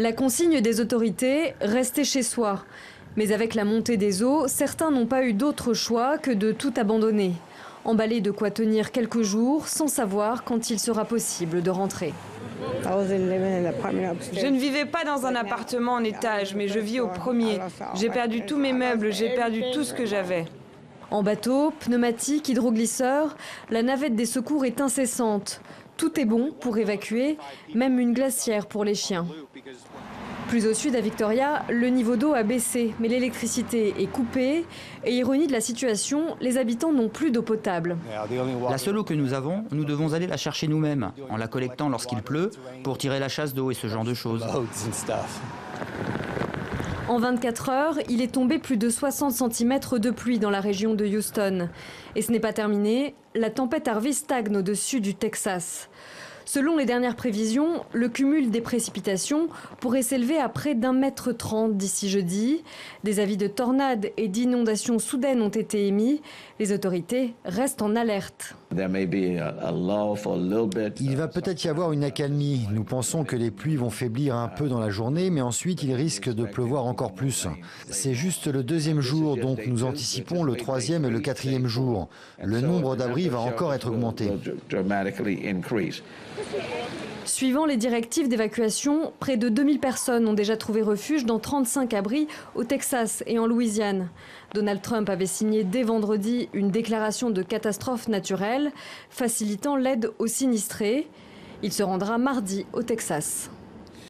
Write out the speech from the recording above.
La consigne des autorités, rester chez soi. Mais avec la montée des eaux, certains n'ont pas eu d'autre choix que de tout abandonner. Emballés de quoi tenir quelques jours, sans savoir quand il sera possible de rentrer. Je ne vivais pas dans un appartement en étage, mais je vis au premier. J'ai perdu tous mes meubles, j'ai perdu tout ce que j'avais. En bateau, pneumatique, hydroglisseur, la navette des secours est incessante. Tout est bon pour évacuer, même une glacière pour les chiens. Plus au sud, à Victoria, le niveau d'eau a baissé, mais l'électricité est coupée. Et ironie de la situation, les habitants n'ont plus d'eau potable. La seule eau que nous avons, nous devons aller la chercher nous-mêmes, en la collectant lorsqu'il pleut, pour tirer la chasse d'eau et ce genre de choses. En 24 heures, il est tombé plus de 60 cm de pluie dans la région de Houston. Et ce n'est pas terminé, la tempête Harvey stagne au-dessus du Texas. Selon les dernières prévisions, le cumul des précipitations pourrait s'élever à près d'1,30 m d'ici jeudi. Des avis de tornades et d'inondations soudaines ont été émis. Les autorités restent en alerte. Il va peut-être y avoir une accalmie. Nous pensons que les pluies vont faiblir un peu dans la journée, mais ensuite il risque de pleuvoir encore plus. C'est juste le deuxième jour, donc nous anticipons le troisième et le quatrième jour. Le nombre d'abris va encore être augmenté. Suivant les directives d'évacuation, près de 2000 personnes ont déjà trouvé refuge dans 35 abris au Texas et en Louisiane. Donald Trump avait signé dès vendredi une déclaration de catastrophe naturelle, facilitant l'aide aux sinistrés. Il se rendra mardi au Texas.